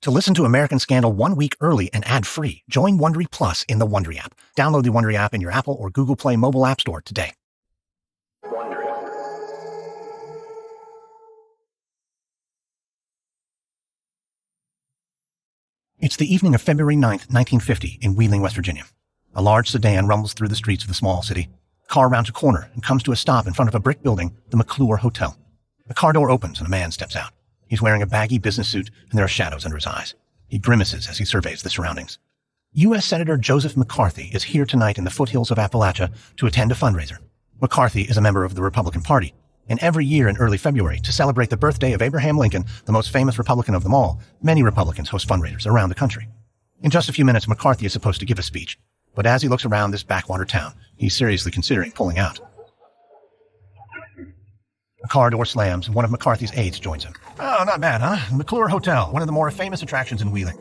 To listen to American Scandal 1 week early and ad-free, join Wondery Plus in the Wondery app. Download the Wondery app in your Apple or Google Play mobile app store today. It's the evening of February 9th, 1950, in Wheeling, West Virginia. A large sedan rumbles through the streets of the small city. The car rounds a corner and comes to a stop in front of a brick building, the McClure Hotel. The car door opens and a man steps out. He's wearing a baggy business suit, and there are shadows under his eyes. He grimaces as he surveys the surroundings. U.S. Senator Joseph McCarthy is here tonight in the foothills of Appalachia to attend a fundraiser. McCarthy is a member of the Republican Party, and every year in early February, to celebrate the birthday of Abraham Lincoln, the most famous Republican of them all, many Republicans host fundraisers around the country. In just a few minutes, McCarthy is supposed to give a speech, but as he looks around this backwater town, he's seriously considering pulling out. The car door slams, and one of McCarthy's aides joins him. Oh, not bad, huh? McClure Hotel, one of the more famous attractions in Wheeling.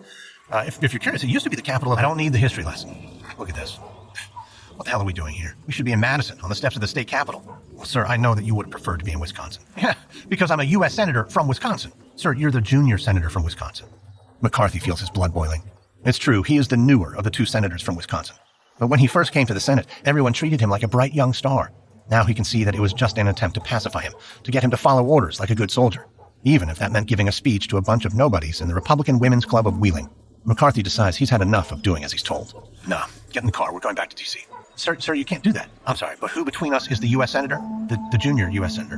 If you're curious, it used to be the capital of... I don't need the history lesson. Look at this. What the hell are we doing here? We should be in Madison, on the steps of the state capitol. Well, sir, I know that you would have preferred to be in Wisconsin. Yeah, because I'm a U.S. Senator from Wisconsin. Sir, you're the junior senator from Wisconsin. McCarthy feels his blood boiling. It's true, he is the newer of the two senators from Wisconsin. But when he first came to the Senate, everyone treated him like a bright young star. Now he can see that it was just an attempt to pacify him, to get him to follow orders like a good soldier, even if that meant giving a speech to a bunch of nobodies in the Republican Women's Club of Wheeling. McCarthy decides he's had enough of doing as he's told. Nah, get in the car, we're going back to D.C. Sir, you can't do that. I'm sorry, but who between us is the U.S. Senator? The junior U.S. Senator.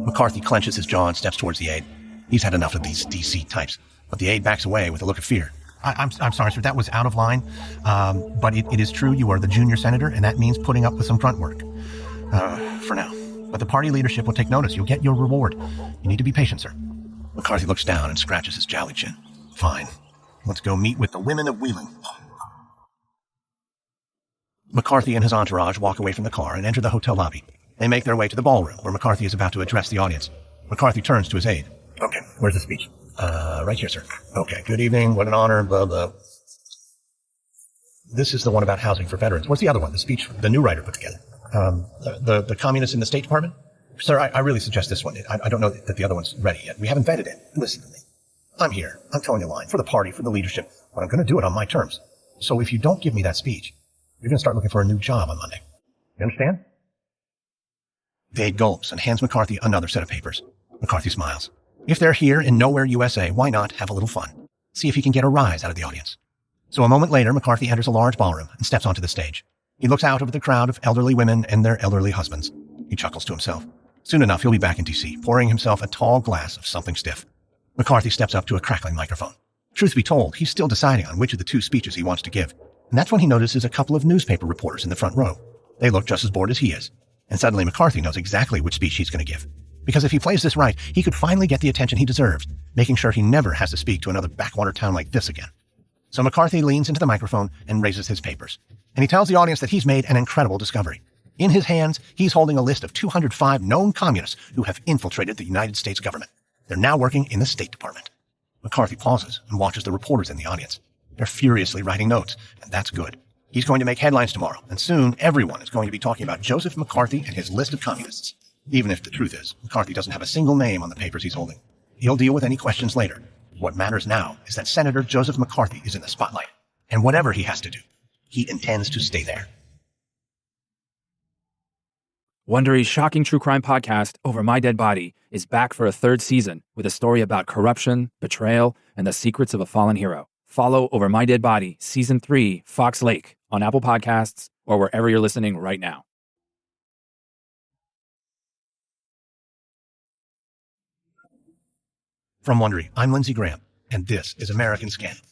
McCarthy clenches his jaw and steps towards the aide. He's had enough of these D.C. types, but the aide backs away with a look of fear. I'm sorry, sir, that was out of line, but it is true you are the junior senator, and that means putting up with some grunt work. For now. But the party leadership will take notice. You'll get your reward. You need to be patient, sir. McCarthy looks down and scratches his jolly chin. Fine. Let's go meet with the women of Wheeling. McCarthy and his entourage walk away from the car and enter the hotel lobby. They make their way to the ballroom, where McCarthy is about to address the audience. McCarthy turns to his aide. Okay, where's the speech? Right here, sir. Okay, good evening, what an honor, blah, blah. This is the one about housing for veterans. What's the other one? The speech the new writer put together. The communists in the State Department? Sir, I really suggest this one. I don't know that the other one's ready yet. We haven't vetted it. Listen to me. I'm here. I'm towing the line for the party, for the leadership, but I'm going to do it on my terms. So if you don't give me that speech, you're going to start looking for a new job on Monday. You understand? The aide gulps and hands McCarthy another set of papers. McCarthy smiles. If they're here in Nowhere, USA, why not have a little fun? See if he can get a rise out of the audience. So a moment later, McCarthy enters a large ballroom and steps onto the stage. He looks out over the crowd of elderly women and their elderly husbands. He chuckles to himself. Soon enough, he'll be back in D.C., pouring himself a tall glass of something stiff. McCarthy steps up to a crackling microphone. Truth be told, he's still deciding on which of the two speeches he wants to give. And that's when he notices a couple of newspaper reporters in the front row. They look just as bored as he is. And suddenly McCarthy knows exactly which speech he's going to give. Because if he plays this right, he could finally get the attention he deserves, making sure he never has to speak to another backwater town like this again. So McCarthy leans into the microphone and raises his papers. And he tells the audience that he's made an incredible discovery. In his hands, he's holding a list of 205 known communists who have infiltrated the United States government. They're now working in the State Department. McCarthy pauses and watches the reporters in the audience. They're furiously writing notes, and that's good. He's going to make headlines tomorrow, and soon everyone is going to be talking about Joseph McCarthy and his list of communists. Even if the truth is, McCarthy doesn't have a single name on the papers he's holding. He'll deal with any questions later. What matters now is that Senator Joseph McCarthy is in the spotlight, and whatever he has to do, he intends to stay there. Wondery's shocking true crime podcast, Over My Dead Body, is back for a third season with a story about corruption, betrayal, and the secrets of a fallen hero. Follow Over My Dead Body, Season 3, Fox Lake, on Apple Podcasts or wherever you're listening right now. From Wondery, I'm Lindsey Graham, and this is American Scandal.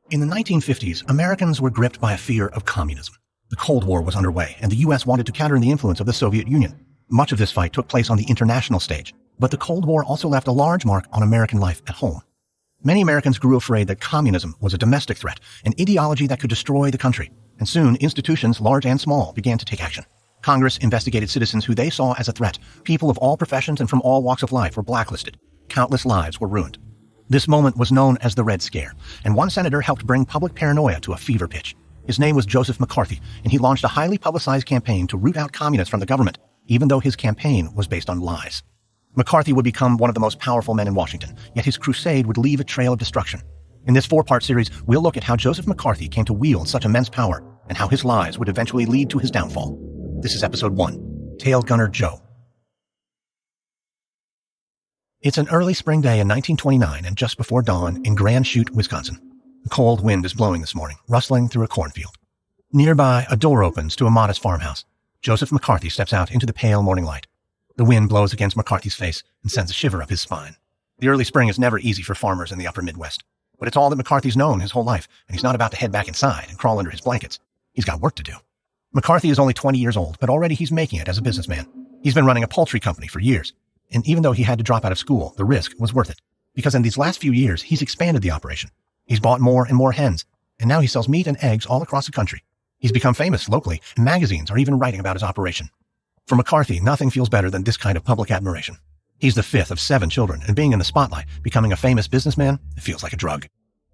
In the 1950s, Americans were gripped by a fear of communism. The Cold War was underway, and the U.S. wanted to counter the influence of the Soviet Union. Much of this fight took place on the international stage, but the Cold War also left a large mark on American life at home. Many Americans grew afraid that communism was a domestic threat, an ideology that could destroy the country, and soon institutions, large and small, began to take action. Congress investigated citizens who they saw as a threat. People of all professions and from all walks of life were blacklisted. Countless lives were ruined. This moment was known as the Red Scare, and one senator helped bring public paranoia to a fever pitch. His name was Joseph McCarthy, and he launched a highly publicized campaign to root out communists from the government, even though his campaign was based on lies. McCarthy would become one of the most powerful men in Washington, yet his crusade would leave a trail of destruction. In this 4-part series, we'll look at how Joseph McCarthy came to wield such immense power, and how his lies would eventually lead to his downfall. This is Episode 1, Tail Gunner Joe. It's an early spring day in 1929 and just before dawn in Grand Chute, Wisconsin. A cold wind is blowing this morning, rustling through a cornfield. Nearby, a door opens to a modest farmhouse. Joseph McCarthy steps out into the pale morning light. The wind blows against McCarthy's face and sends a shiver up his spine. The early spring is never easy for farmers in the upper Midwest, but it's all that McCarthy's known his whole life, and he's not about to head back inside and crawl under his blankets. He's got work to do. McCarthy is only 20 years old, but already he's making it as a businessman. He's been running a poultry company for years, and even though he had to drop out of school, the risk was worth it, because in these last few years, he's expanded the operation. He's bought more and more hens, and now he sells meat and eggs all across the country. He's become famous locally, and magazines are even writing about his operation. For McCarthy, nothing feels better than this kind of public admiration. He's the 5th of 7 children, and being in the spotlight, becoming a famous businessman, it feels like a drug.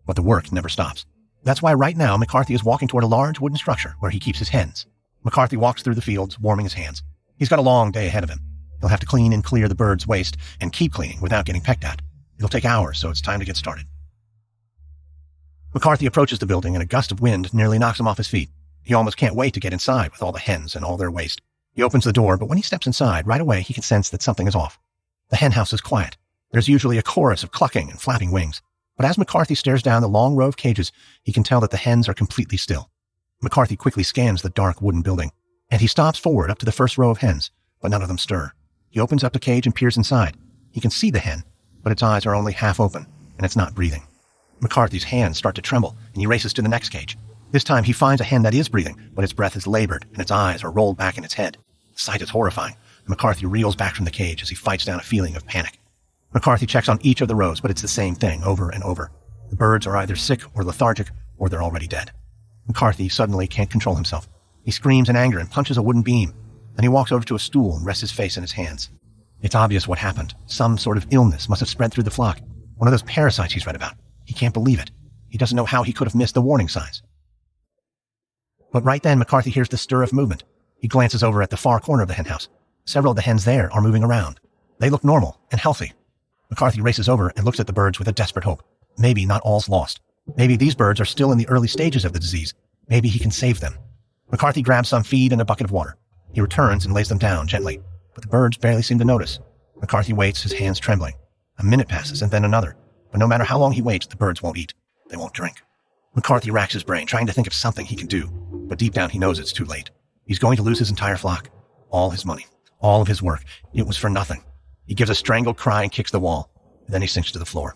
But the work never stops. That's why right now, McCarthy is walking toward a large wooden structure where he keeps his hens. McCarthy walks through the fields, warming his hands. He's got a long day ahead of him. He'll have to clean and clear the bird's waste and keep cleaning without getting pecked at. It'll take hours, so it's time to get started. McCarthy approaches the building and a gust of wind nearly knocks him off his feet. He almost can't wait to get inside with all the hens and all their waste. He opens the door, but when he steps inside, right away he can sense that something is off. The hen house is quiet. There's usually a chorus of clucking and flapping wings. But as McCarthy stares down the long row of cages, he can tell that the hens are completely still. McCarthy quickly scans the dark wooden building, and he stops forward up to the first row of hens, but none of them stir. He opens up the cage and peers inside. He can see the hen, but its eyes are only half open, and it's not breathing. McCarthy's hands start to tremble, and he races to the next cage. This time he finds a hen that is breathing, but its breath is labored, and its eyes are rolled back in its head. The sight is horrifying. McCarthy reels back from the cage as he fights down a feeling of panic. McCarthy checks on each of the rows, but it's the same thing over and over. The birds are either sick or lethargic, or they're already dead. McCarthy suddenly can't control himself. He screams in anger and punches a wooden beam. Then he walks over to a stool and rests his face in his hands. It's obvious what happened. Some sort of illness must have spread through the flock. One of those parasites he's read about. He can't believe it. He doesn't know how he could have missed the warning signs. But right then, McCarthy hears the stir of movement. He glances over at the far corner of the hen house. Several of the hens there are moving around. They look normal and healthy. McCarthy races over and looks at the birds with a desperate hope. Maybe not all's lost. Maybe these birds are still in the early stages of the disease. Maybe he can save them. McCarthy grabs some feed and a bucket of water. He returns and lays them down gently, but the birds barely seem to notice. McCarthy waits, his hands trembling. A minute passes and then another, but no matter how long he waits, the birds won't eat. They won't drink. McCarthy racks his brain, trying to think of something he can do, but deep down he knows it's too late. He's going to lose his entire flock. All his money. All of his work. It was for nothing. He gives a strangled cry and kicks the wall. Then he sinks to the floor.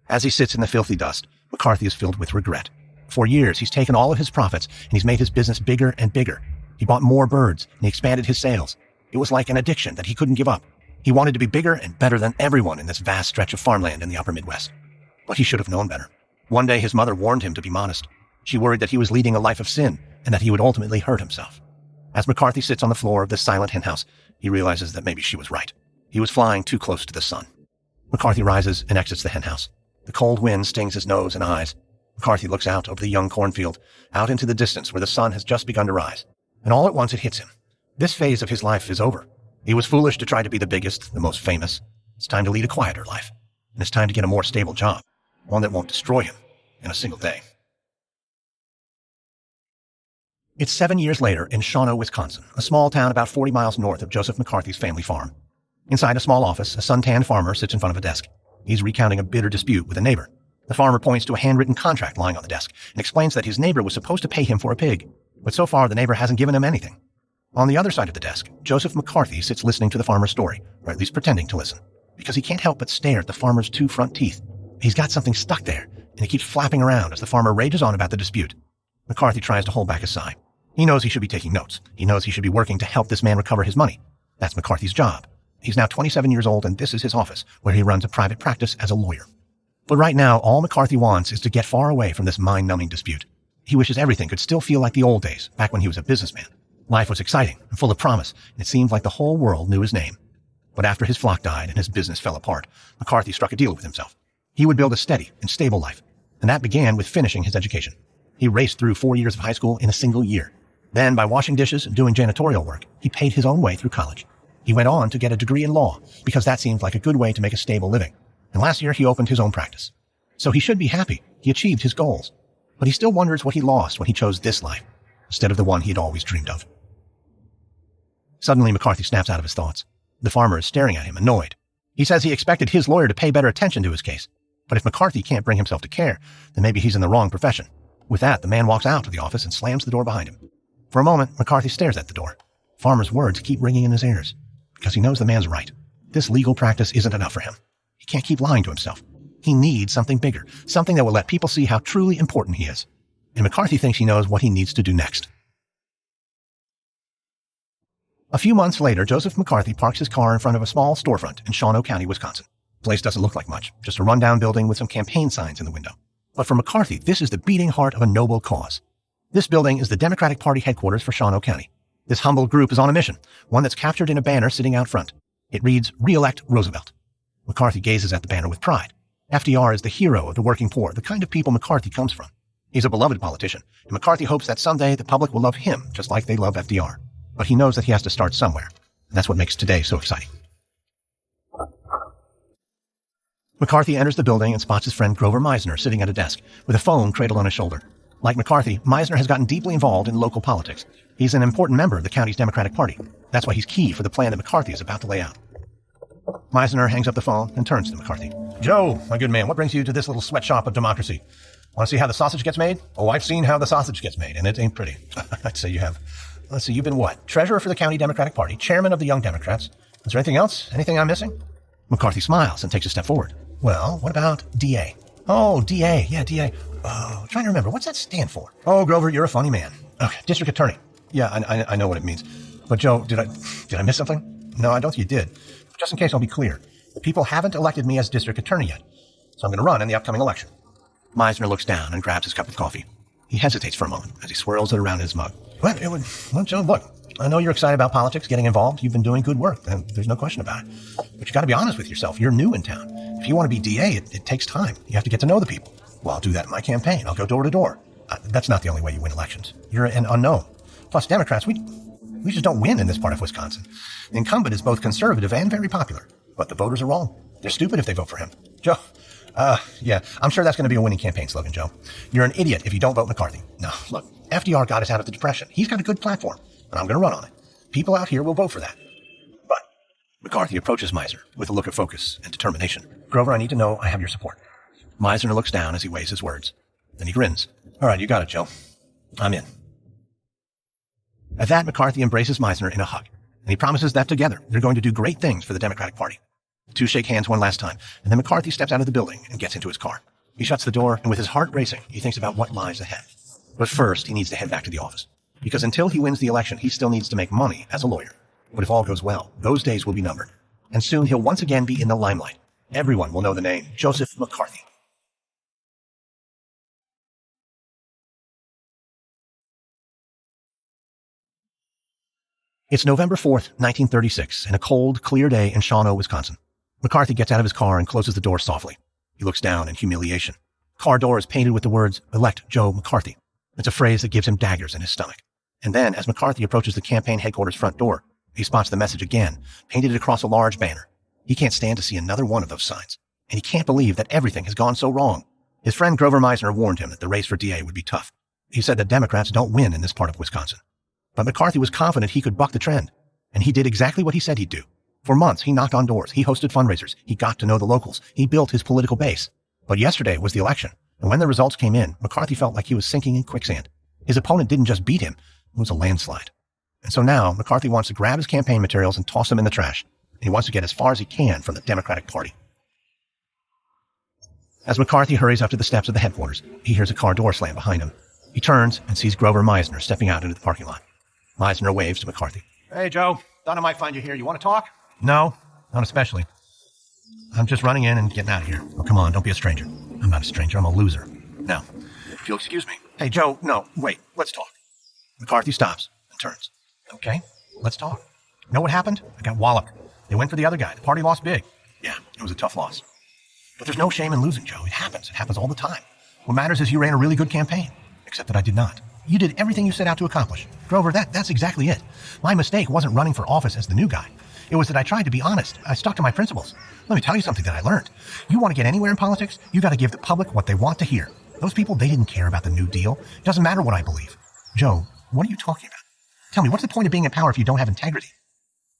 As he sits in the filthy dust, McCarthy is filled with regret. For years, he's taken all of his profits and he's made his business bigger and bigger. He bought more birds and he expanded his sales. It was like an addiction that he couldn't give up. He wanted to be bigger and better than everyone in this vast stretch of farmland in the upper Midwest. But he should have known better. One day his mother warned him to be modest. She worried that he was leading a life of sin and that he would ultimately hurt himself. As McCarthy sits on the floor of this silent henhouse, he realizes that maybe she was right. He was flying too close to the sun. McCarthy rises and exits the henhouse. The cold wind stings his nose and eyes. McCarthy looks out over the young cornfield, out into the distance where the sun has just begun to rise. And all at once it hits him. This phase of his life is over. He was foolish to try to be the biggest, the most famous. It's time to lead a quieter life. And it's time to get a more stable job. One that won't destroy him in a single day. It's 7 years later in Shawano, Wisconsin, a small town about 40 miles north of Joseph McCarthy's family farm. Inside a small office, a suntanned farmer sits in front of a desk. He's recounting a bitter dispute with a neighbor. The farmer points to a handwritten contract lying on the desk and explains that his neighbor was supposed to pay him for a pig, but so far the neighbor hasn't given him anything. On the other side of the desk, Joseph McCarthy sits listening to the farmer's story, or at least pretending to listen, because he can't help but stare at the farmer's 2 front teeth. He's got something stuck there, and it keeps flapping around as the farmer rages on about the dispute. McCarthy tries to hold back a sigh. He knows he should be taking notes. He knows he should be working to help this man recover his money. That's McCarthy's job. He's now 27 years old, and this is his office, where he runs a private practice as a lawyer. But right now, all McCarthy wants is to get far away from this mind-numbing dispute. He wishes everything could still feel like the old days, back when he was a businessman. Life was exciting and full of promise, and it seemed like the whole world knew his name. But after his flock died and his business fell apart, McCarthy struck a deal with himself. He would build a steady and stable life, and that began with finishing his education. He raced through 4 years of high school in a single year. Then, by washing dishes and doing janitorial work, he paid his own way through college. He went on to get a degree in law, because that seemed like a good way to make a stable living. And last year, he opened his own practice. So he should be happy. He achieved his goals. But he still wonders what he lost when he chose this life, instead of the one he had always dreamed of. Suddenly, McCarthy snaps out of his thoughts. The farmer is staring at him, annoyed. He says he expected his lawyer to pay better attention to his case. But if McCarthy can't bring himself to care, then maybe he's in the wrong profession. With that, the man walks out of the office and slams the door behind him. For a moment, McCarthy stares at the door. Farmer's words keep ringing in his ears, because he knows the man's right. This legal practice isn't enough for him. He can't keep lying to himself. He needs something bigger, something that will let people see how truly important he is. And McCarthy thinks he knows what he needs to do next. A few months later, Joseph McCarthy parks his car in front of a small storefront in Shawano County, Wisconsin. The place doesn't look like much, just a rundown building with some campaign signs in the window. But for McCarthy, this is the beating heart of a noble cause. This building is the Democratic Party headquarters for Shawano County. This humble group is on a mission, one that's captured in a banner sitting out front. It reads, "Re-elect Roosevelt." McCarthy gazes at the banner with pride. FDR is the hero of the working poor, the kind of people McCarthy comes from. He's a beloved politician, and McCarthy hopes that someday the public will love him just like they love FDR. But he knows that he has to start somewhere, and that's what makes today so exciting. McCarthy enters the building and spots his friend Grover Meisner sitting at a desk with a phone cradled on his shoulder. Like McCarthy, Meisner has gotten deeply involved in local politics. He's an important member of the county's Democratic Party. That's why he's key for the plan that McCarthy is about to lay out. Meisner hangs up the phone and turns to McCarthy. "Joe, my good man, what brings you to this little sweatshop of democracy? Want to see how the sausage gets made? Oh, I've seen how the sausage gets made, and it ain't pretty." "I'd say you have. Let's see, you've been what? Treasurer for the county Democratic Party, chairman of the Young Democrats. Is there anything else? Anything I'm missing?" McCarthy smiles and takes a step forward. "Well, what about DA?" "Oh, DA. Yeah, DA. Oh, I'm trying to remember. What's that stand for?" "Oh, Grover, you're a funny man." "Okay, district attorney." "Yeah, I know what it means. But Joe, did I miss something?" "No, I don't think you did. Just in case I'll be clear. The people haven't elected me as district attorney yet, so I'm going to run in the upcoming election." Meisner looks down and grabs his cup of coffee. He hesitates for a moment as he swirls it around in his mug. Well, Joe, look, I know you're excited about politics, getting involved. You've been doing good work, and there's no question about it. But you got to be honest with yourself. You're new in town. If you want to be DA, it takes time. You have to get to know the people. Well, I'll do that in my campaign. I'll go door to door. That's not the only way you win elections. You're an unknown. Plus, Democrats, we just don't win in this part of Wisconsin. The incumbent is both conservative and very popular. But the voters are wrong. They're stupid if they vote for him. Joe, yeah, I'm sure that's going to be a winning campaign slogan, Joe. You're an idiot if you don't vote McCarthy. No, look, FDR got us out of the Depression. He's got a good platform, and I'm going to run on it. People out here will vote for that." But McCarthy approaches Meisner with a look of focus and determination. "Grover, I need to know I have your support." Meisner looks down as he weighs his words. Then he grins. "All right, you got it, Joe. I'm in." At that, McCarthy embraces Meisner in a hug, and he promises that together they're going to do great things for the Democratic Party. The two shake hands one last time, and then McCarthy steps out of the building and gets into his car. He shuts the door, and with his heart racing, he thinks about what lies ahead. But first, he needs to head back to the office, because until he wins the election, he still needs to make money as a lawyer. But if all goes well, those days will be numbered, and soon he'll once again be in the limelight. Everyone will know the name Joseph McCarthy. It's November 4th, 1936, and a cold, clear day in Shawano, Wisconsin. McCarthy gets out of his car and closes the door softly. He looks down in humiliation. Car door is painted with the words, "Elect Joe McCarthy." It's a phrase that gives him daggers in his stomach. And then, as McCarthy approaches the campaign headquarters front door, he spots the message again, painted across a large banner. He can't stand to see another one of those signs. And he can't believe that everything has gone so wrong. His friend Grover Meisner warned him that the race for DA would be tough. He said that Democrats don't win in this part of Wisconsin. But McCarthy was confident he could buck the trend. And he did exactly what he said he'd do. For months, he knocked on doors. He hosted fundraisers. He got to know the locals. He built his political base. But yesterday was the election. And when the results came in, McCarthy felt like he was sinking in quicksand. His opponent didn't just beat him. It was a landslide. And so now, McCarthy wants to grab his campaign materials and toss them in the trash. And he wants to get as far as he can from the Democratic Party. As McCarthy hurries up to the steps of the headquarters, he hears a car door slam behind him. He turns and sees Grover Meisner stepping out into the parking lot. Meisner waves to McCarthy. "Hey, Joe. Thought I might find you here. You want to talk?" "No, not especially. I'm just running in and getting out of here." "Oh, come on, don't be a stranger." "I'm not a stranger. I'm a loser." "Now, if you'll excuse me." "Hey, Joe, no, wait, let's talk." McCarthy stops and turns. "Okay, let's talk. Know what happened? I got walloped. They went for the other guy. The party lost big. Yeah, it was a tough loss. But there's no shame in losing, Joe. It happens. It happens all the time. What matters is you ran a really good campaign. Except that I did not. You did everything you set out to accomplish. Grover, that's exactly it. My mistake wasn't running for office as the new guy. It was that I tried to be honest. I stuck to my principles. Let me tell you something that I learned. You want to get anywhere in politics, you got to give the public what they want to hear. Those people, they didn't care about the New Deal. It doesn't matter what I believe. Joe, what are you talking about? Tell me, what's the point of being in power if you don't have integrity?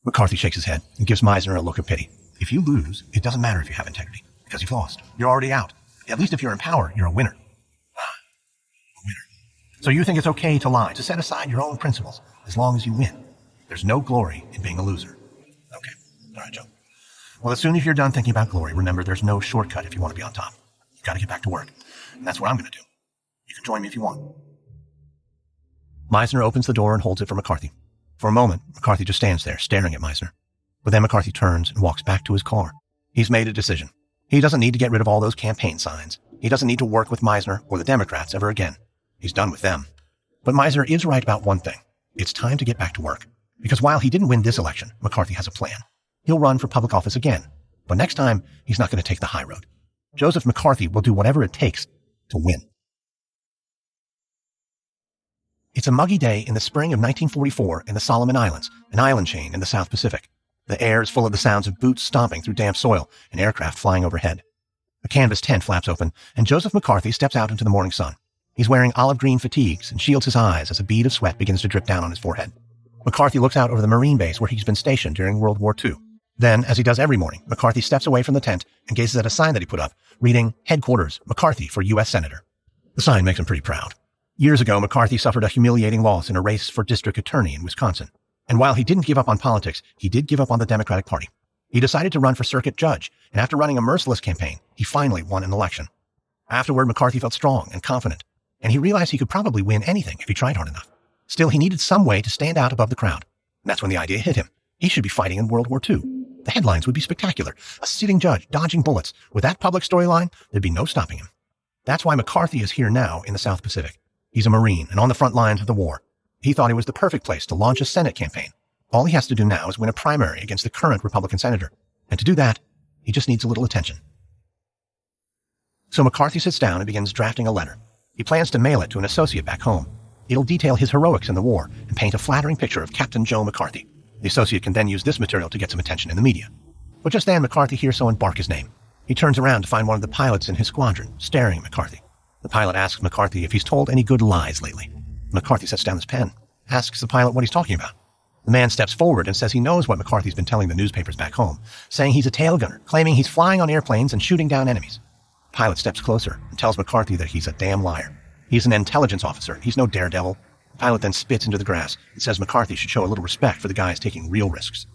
McCarthy shakes his head and gives Meisner a look of pity. If you lose, it doesn't matter if you have integrity, because you've lost. You're already out. At least if you're in power, you're a winner. A winner. So you think it's okay to lie, to set aside your own principles, as long as you win. There's no glory in being a loser. Okay. All right, Joe. Well, as soon as you're done thinking about glory, remember there's no shortcut if you want to be on top. You've got to get back to work. And that's what I'm going to do. You can join me if you want. Meisner opens the door and holds it for McCarthy. For a moment, McCarthy just stands there, staring at Meisner. But then McCarthy turns and walks back to his car. He's made a decision. He doesn't need to get rid of all those campaign signs. He doesn't need to work with Meisner or the Democrats ever again. He's done with them. But Meisner is right about one thing. It's time to get back to work. Because while he didn't win this election, McCarthy has a plan. He'll run for public office again. But next time, he's not going to take the high road. Joseph McCarthy will do whatever it takes to win. It's a muggy day in the spring of 1944 in the Solomon Islands, an island chain in the South Pacific. The air is full of the sounds of boots stomping through damp soil and aircraft flying overhead. A canvas tent flaps open, and Joseph McCarthy steps out into the morning sun. He's wearing olive green fatigues and shields his eyes as a bead of sweat begins to drip down on his forehead. McCarthy looks out over the Marine base where he's been stationed during World War II. Then, as he does every morning, McCarthy steps away from the tent and gazes at a sign that he put up, reading, Headquarters, McCarthy for U.S. Senator. The sign makes him pretty proud. Years ago, McCarthy suffered a humiliating loss in a race for district attorney in Wisconsin. And while he didn't give up on politics, he did give up on the Democratic Party. He decided to run for circuit judge, and after running a merciless campaign, he finally won an election. Afterward, McCarthy felt strong and confident, and he realized he could probably win anything if he tried hard enough. Still, he needed some way to stand out above the crowd. And that's when the idea hit him. He should be fighting in World War II. The headlines would be spectacular. A sitting judge dodging bullets. With that public storyline, there'd be no stopping him. That's why McCarthy is here now in the South Pacific. He's a Marine and on the front lines of the war. He thought it was the perfect place to launch a Senate campaign. All he has to do now is win a primary against the current Republican senator. And to do that, he just needs a little attention. So McCarthy sits down and begins drafting a letter. He plans to mail it to an associate back home. It'll detail his heroics in the war and paint a flattering picture of Captain Joe McCarthy. The associate can then use this material to get some attention in the media. But just then, McCarthy hears someone bark his name. He turns around to find one of the pilots in his squadron, staring at McCarthy. The pilot asks McCarthy if he's told any good lies lately. McCarthy sets down his pen, asks the pilot what he's talking about. The man steps forward and says he knows what McCarthy's been telling the newspapers back home, saying he's a tail gunner, claiming he's flying on airplanes and shooting down enemies. The pilot steps closer and tells McCarthy that he's a damn liar. He's an intelligence officer. He's no daredevil. The pilot then spits into the grass and says McCarthy should show a little respect for the guys taking real risks.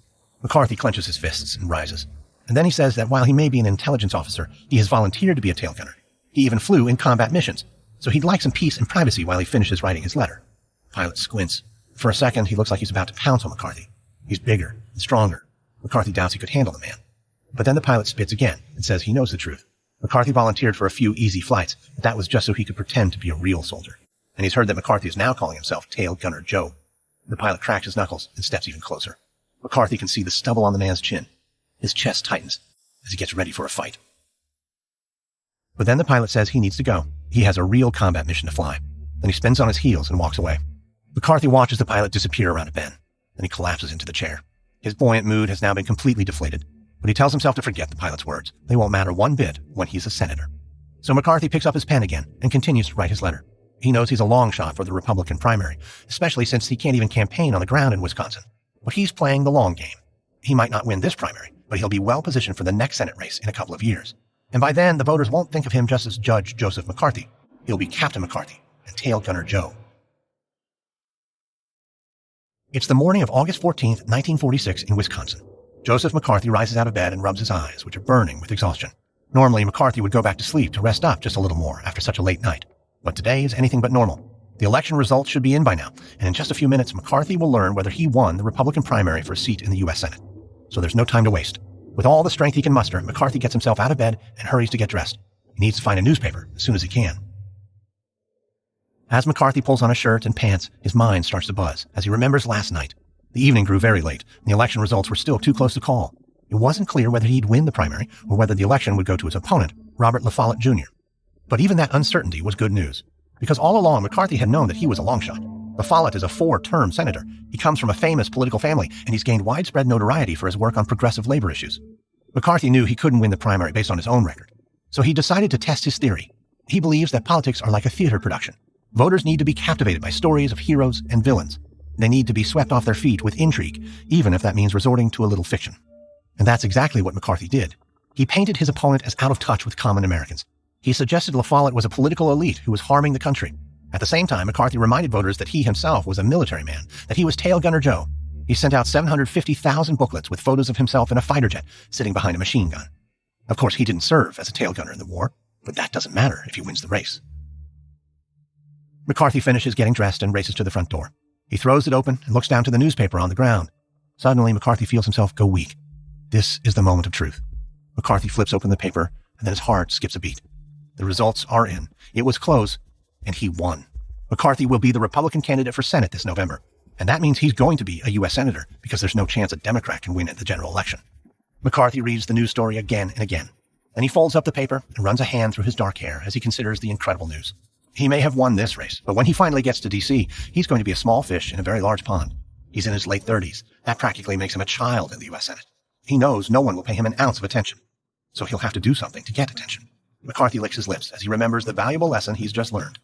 McCarthy clenches his fists and rises. And then he says that while he may be an intelligence officer, he has volunteered to be a tail gunner. He even flew in combat missions, so he'd like some peace and privacy while he finishes writing his letter. The pilot squints. For a second, he looks like he's about to pounce on McCarthy. He's bigger and stronger. McCarthy doubts he could handle the man. But then the pilot spits again and says he knows the truth. McCarthy volunteered for a few easy flights, but that was just so he could pretend to be a real soldier. And he's heard that McCarthy is now calling himself Tail Gunner Joe. The pilot cracks his knuckles and steps even closer. McCarthy can see the stubble on the man's chin. His chest tightens as he gets ready for a fight. But then the pilot says he needs to go. He has a real combat mission to fly. Then he spins on his heels and walks away. McCarthy watches the pilot disappear around a bend. Then he collapses into the chair. His buoyant mood has now been completely deflated. But he tells himself to forget the pilot's words. They won't matter one bit when he's a senator. So McCarthy picks up his pen again and continues to write his letter. He knows he's a long shot for the Republican primary, especially since he can't even campaign on the ground in Wisconsin. But he's playing the long game. He might not win this primary, but he'll be well positioned for the next Senate race in a couple of years. And by then, the voters won't think of him just as Judge Joseph McCarthy. He'll be Captain McCarthy and Tail Gunner Joe. It's the morning of August 14th, 1946 in Wisconsin. Joseph McCarthy rises out of bed and rubs his eyes, which are burning with exhaustion. Normally, McCarthy would go back to sleep to rest up just a little more after such a late night. But today is anything but normal. The election results should be in by now, and in just a few minutes, McCarthy will learn whether he won the Republican primary for a seat in the U.S. Senate. So there's no time to waste. With all the strength he can muster, McCarthy gets himself out of bed and hurries to get dressed. He needs to find a newspaper as soon as he can. As McCarthy pulls on a shirt and pants, his mind starts to buzz as he remembers last night. The evening grew very late, and the election results were still too close to call. It wasn't clear whether he'd win the primary or whether the election would go to his opponent, Robert La Follette Jr. But even that uncertainty was good news, because all along McCarthy had known that he was a long shot. La Follette is a 4-term senator. He comes from a famous political family, and he's gained widespread notoriety for his work on progressive labor issues. McCarthy knew he couldn't win the primary based on his own record, so he decided to test his theory. He believes that politics are like a theater production. Voters need to be captivated by stories of heroes and villains. They need to be swept off their feet with intrigue, even if that means resorting to a little fiction. And that's exactly what McCarthy did. He painted his opponent as out of touch with common Americans. He suggested La Follette was a political elite who was harming the country. At the same time, McCarthy reminded voters that he himself was a military man, that he was Tail Gunner Joe. He sent out 750,000 booklets with photos of himself in a fighter jet sitting behind a machine gun. Of course, he didn't serve as a tail gunner in the war, but that doesn't matter if he wins the race. McCarthy finishes getting dressed and races to the front door. He throws it open and looks down to the newspaper on the ground. Suddenly, McCarthy feels himself go weak. This is the moment of truth. McCarthy flips open the paper, and then his heart skips a beat. The results are in. It was close, and he won. McCarthy will be the Republican candidate for Senate this November, and that means he's going to be a U.S. Senator because there's no chance a Democrat can win at the general election. McCarthy reads the news story again and again. Then he folds up the paper and runs a hand through his dark hair as he considers the incredible news. He may have won this race, but when he finally gets to D.C., he's going to be a small fish in a very large pond. He's in his late 30s. That practically makes him a child in the U.S. Senate. He knows no one will pay him an ounce of attention, so he'll have to do something to get attention. McCarthy licks his lips as he remembers the valuable lesson he's just learned.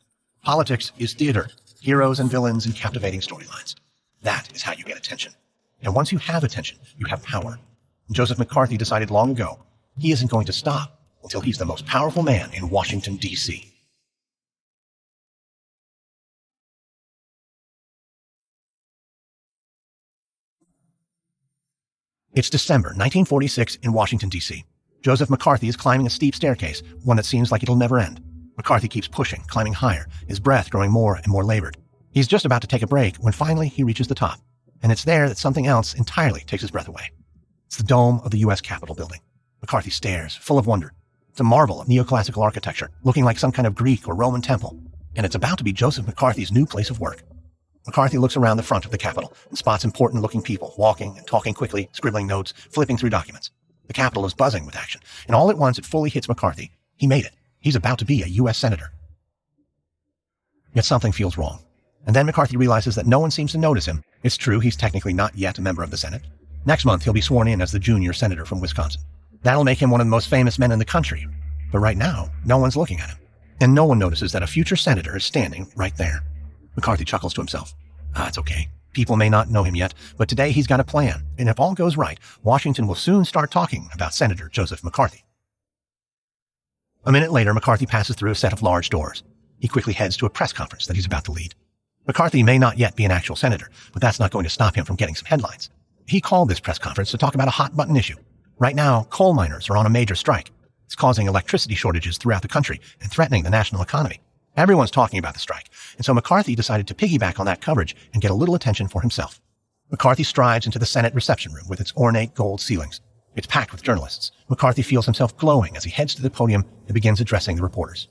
Politics is theater, heroes and villains and captivating storylines. That is how you get attention. And once you have attention, you have power. And Joseph McCarthy decided long ago he isn't going to stop until he's the most powerful man in Washington, D.C. It's December 1946 in Washington, D.C. Joseph McCarthy is climbing a steep staircase, one that seems like it'll never end. McCarthy keeps pushing, climbing higher, his breath growing more and more labored. He's just about to take a break when finally he reaches the top. And it's there that something else entirely takes his breath away. It's the dome of the U.S. Capitol building. McCarthy stares, full of wonder. It's a marvel of neoclassical architecture, looking like some kind of Greek or Roman temple. And it's about to be Joseph McCarthy's new place of work. McCarthy looks around the front of the Capitol and spots important-looking people walking and talking quickly, scribbling notes, flipping through documents. The Capitol is buzzing with action, and all at once it fully hits McCarthy. He made it. He's about to be a U.S. Senator. Yet something feels wrong. And then McCarthy realizes that no one seems to notice him. It's true, he's technically not yet a member of the Senate. Next month, he'll be sworn in as the junior senator from Wisconsin. That'll make him one of the most famous men in the country. But right now, no one's looking at him. And no one notices that a future senator is standing right there. McCarthy chuckles to himself. It's okay. People may not know him yet, but today he's got a plan. And if all goes right, Washington will soon start talking about Senator Joseph McCarthy. A minute later, McCarthy passes through a set of large doors. He quickly heads to a press conference that he's about to lead. McCarthy may not yet be an actual senator, but that's not going to stop him from getting some headlines. He called this press conference to talk about a hot-button issue. Right now, coal miners are on a major strike. It's causing electricity shortages throughout the country and threatening the national economy. Everyone's talking about the strike, and so McCarthy decided to piggyback on that coverage and get a little attention for himself. McCarthy strides into the Senate reception room with its ornate gold ceilings. It's packed with journalists. McCarthy feels himself glowing as he heads to the podium and begins addressing the reporters.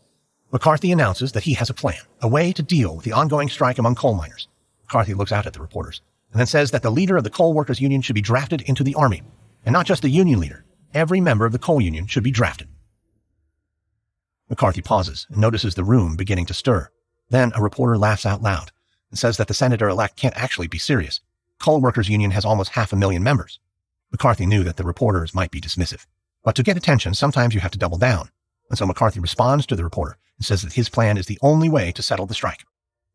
McCarthy announces that he has a plan, a way to deal with the ongoing strike among coal miners. McCarthy looks out at the reporters and then says that the leader of the Coal Workers Union should be drafted into the Army. And not just the union leader. Every member of the coal union should be drafted. McCarthy pauses and notices the room beginning to stir. Then a reporter laughs out loud and says that the senator-elect can't actually be serious. Coal Workers Union has almost 500,000 members. McCarthy knew that the reporters might be dismissive. But to get attention, sometimes you have to double down. And so McCarthy responds to the reporter and says that his plan is the only way to settle the strike.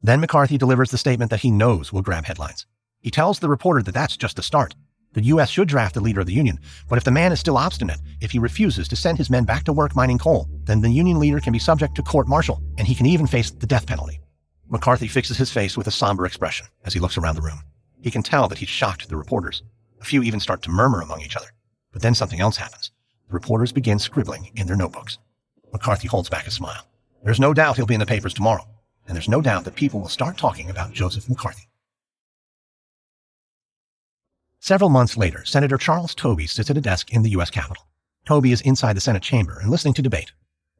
Then McCarthy delivers the statement that he knows will grab headlines. He tells the reporter that that's just the start. The U.S. should draft the leader of the union, but if the man is still obstinate, if he refuses to send his men back to work mining coal, then the union leader can be subject to court-martial, and he can even face the death penalty. McCarthy fixes his face with a somber expression as he looks around the room. He can tell that he's shocked the reporters. A few even start to murmur among each other. But then something else happens. The reporters begin scribbling in their notebooks. McCarthy holds back a smile. There's no doubt he'll be in the papers tomorrow, and there's no doubt that people will start talking about Joseph McCarthy. Several months later, Senator Charles Toby sits at a desk in the U.S. Capitol. Toby is inside the Senate chamber and listening to debate.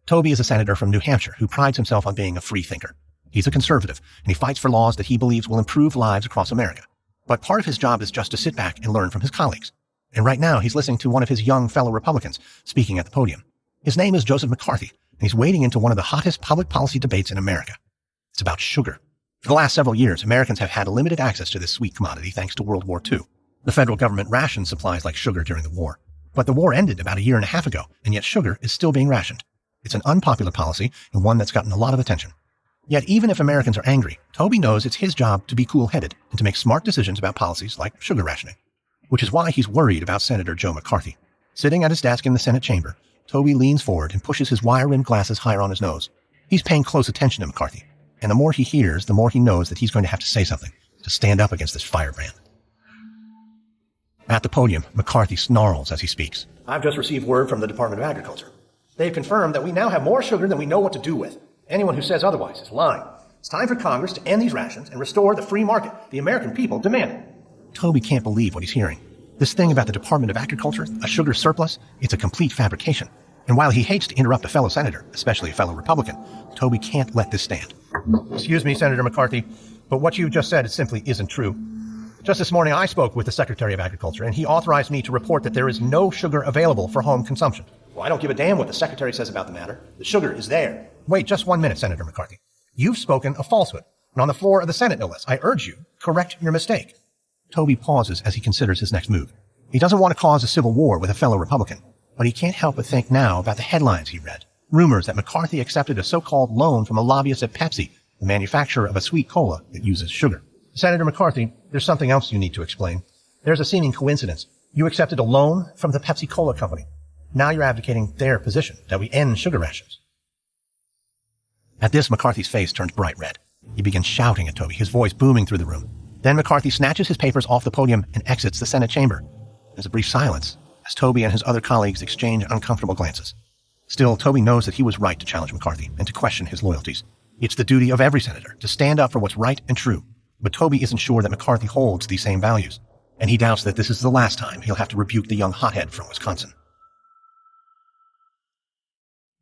Toby is a senator from New Hampshire who prides himself on being a free thinker. He's a conservative, and he fights for laws that he believes will improve lives across America. But part of his job is just to sit back and learn from his colleagues. And right now, he's listening to one of his young fellow Republicans speaking at the podium. His name is Joseph McCarthy, and he's wading into one of the hottest public policy debates in America. It's about sugar. For the last several years, Americans have had limited access to this sweet commodity thanks to World War II. The federal government rationed supplies like sugar during the war. But the war ended about a year and a half ago, and yet sugar is still being rationed. It's an unpopular policy and one that's gotten a lot of attention. Yet even if Americans are angry, Toby knows it's his job to be cool-headed and to make smart decisions about policies like sugar rationing, which is why he's worried about Senator Joe McCarthy. Sitting at his desk in the Senate chamber, Toby leans forward and pushes his wire-rimmed glasses higher on his nose. He's paying close attention to McCarthy, and the more he hears, the more he knows that he's going to have to say something to stand up against this firebrand. At the podium, McCarthy snarls as he speaks. I've just received word from the Department of Agriculture. They've confirmed that we now have more sugar than we know what to do with. Anyone who says otherwise is lying. It's time for Congress to end these rations and restore the free market the American people demand. Toby can't believe what he's hearing. This thing about the Department of Agriculture, a sugar surplus, it's a complete fabrication. And while he hates to interrupt a fellow senator, especially a fellow Republican, Toby can't let this stand. Excuse me, Senator McCarthy, but what you just said simply isn't true. Just this morning, I spoke with the Secretary of Agriculture, and he authorized me to report that there is no sugar available for home consumption. Well, I don't give a damn what the Secretary says about the matter. The sugar is there. Wait just 1 minute, Senator McCarthy. You've spoken a falsehood, and on the floor of the Senate, no less. I urge you, correct your mistake. Toby pauses as he considers his next move. He doesn't want to cause a civil war with a fellow Republican, but he can't help but think now about the headlines he read. Rumors that McCarthy accepted a so-called loan from a lobbyist at Pepsi, the manufacturer of a sweet cola that uses sugar. Senator McCarthy, there's something else you need to explain. There's a seeming coincidence. You accepted a loan from the Pepsi Cola company. Now you're advocating their position, that we end sugar rations. At this, McCarthy's face turns bright red. He begins shouting at Toby, his voice booming through the room. Then McCarthy snatches his papers off the podium and exits the Senate chamber. There's a brief silence as Toby and his other colleagues exchange uncomfortable glances. Still, Toby knows that he was right to challenge McCarthy and to question his loyalties. It's the duty of every senator to stand up for what's right and true. But Toby isn't sure that McCarthy holds these same values, and he doubts that this is the last time he'll have to rebuke the young hothead from Wisconsin.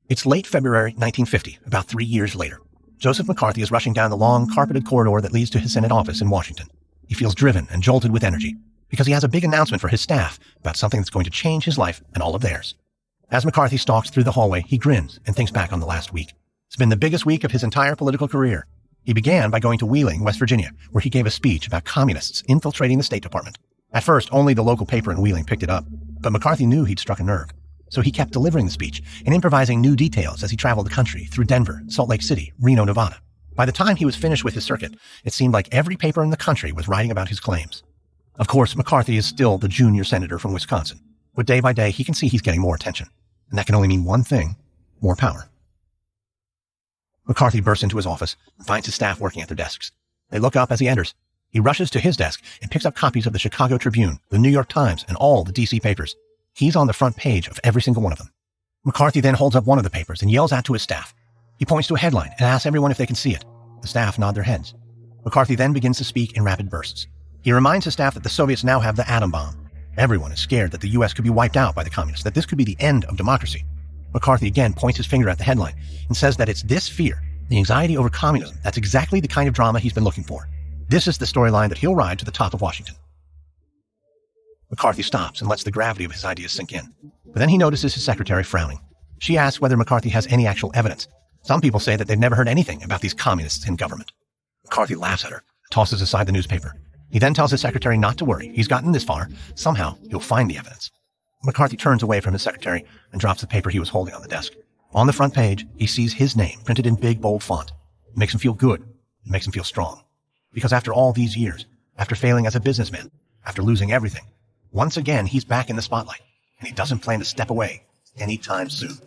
It's late February 1950, about 3 years later. Joseph McCarthy is rushing down the long, carpeted corridor that leads to his Senate office in Washington. He feels driven and jolted with energy, because he has a big announcement for his staff about something that's going to change his life and all of theirs. As McCarthy stalks through the hallway, he grins and thinks back on the last week. It's been the biggest week of his entire political career. He began by going to Wheeling, West Virginia, where he gave a speech about communists infiltrating the State Department. At first, only the local paper in Wheeling picked it up, but McCarthy knew he'd struck a nerve. So he kept delivering the speech and improvising new details as he traveled the country through Denver, Salt Lake City, Reno, Nevada. By the time he was finished with his circuit, it seemed like every paper in the country was writing about his claims. Of course, McCarthy is still the junior senator from Wisconsin, but day by day he can see he's getting more attention. And that can only mean one thing: more power. McCarthy bursts into his office and finds his staff working at their desks. They look up as he enters. He rushes to his desk and picks up copies of the Chicago Tribune, the New York Times, and all the D.C. papers. He's on the front page of every single one of them. McCarthy then holds up one of the papers and yells out to his staff. He points to a headline and asks everyone if they can see it. The staff nod their heads. McCarthy then begins to speak in rapid bursts. He reminds his staff that the Soviets now have the atom bomb. Everyone is scared that the U.S. could be wiped out by the communists, that this could be the end of democracy. McCarthy again points his finger at the headline and says that it's this fear, the anxiety over communism, that's exactly the kind of drama he's been looking for. This is the storyline that he'll ride to the top of Washington. McCarthy stops and lets the gravity of his ideas sink in. But then he notices his secretary frowning. She asks whether McCarthy has any actual evidence. Some people say that they've never heard anything about these communists in government. McCarthy laughs at her, tosses aside the newspaper. He then tells his secretary not to worry. He's gotten this far. Somehow, he'll find the evidence. McCarthy turns away from his secretary and drops the paper he was holding on the desk. On the front page, he sees his name printed in big, bold font. It makes him feel good. It makes him feel strong. Because after all these years, after failing as a businessman, after losing everything, once again, he's back in the spotlight, and he doesn't plan to step away anytime soon.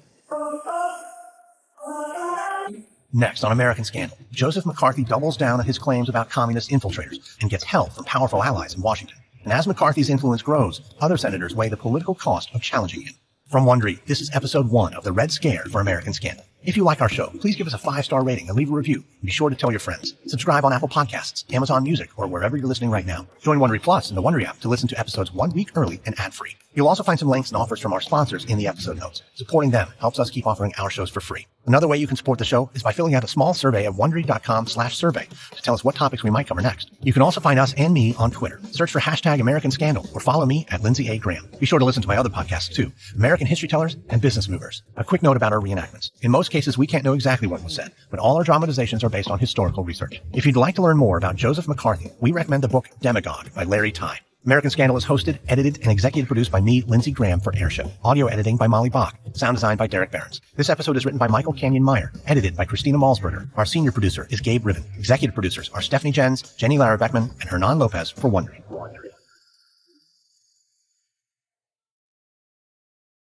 Next, on American Scandal, Joseph McCarthy doubles down on his claims about communist infiltrators and gets help from powerful allies in Washington. And as McCarthy's influence grows, other senators weigh the political cost of challenging him. From Wondery, this is episode 1 of The Red Scare for American Scandal. If you like our show, please give us a 5-star rating and leave a review. And be sure to tell your friends. Subscribe on Apple Podcasts, Amazon Music, or wherever you're listening right now. Join Wondery Plus in the Wondery app to listen to episodes 1 week early and ad-free. You'll also find some links and offers from our sponsors in the episode notes. Supporting them helps us keep offering our shows for free. Another way you can support the show is by filling out a small survey at Wondery.com/survey to tell us what topics we might cover next. You can also find us and me on Twitter. Search for #AmericanScandal or follow me at Lindsay A. Graham. Be sure to listen to my other podcasts too, American History Tellers and Business Movers. A quick note about our reenactments. In most cases, we can't know exactly what was said, but all our dramatizations are based on historical research. If you'd like to learn more about Joseph McCarthy, we recommend the book Demagogue by Larry Tye. American Scandal is hosted, edited, and executive produced by me, Lindsay Graham, for Airship. Audio editing by Molly Bach. Sound design by Derek Behrens. This episode is written by Michael Canyon-Meyer. Edited by Christina Malsberger. Our senior producer is Gabe Riven. Executive producers are Stephanie Jens, Jenny Lara Beckman, and Hernan Lopez for Wondery.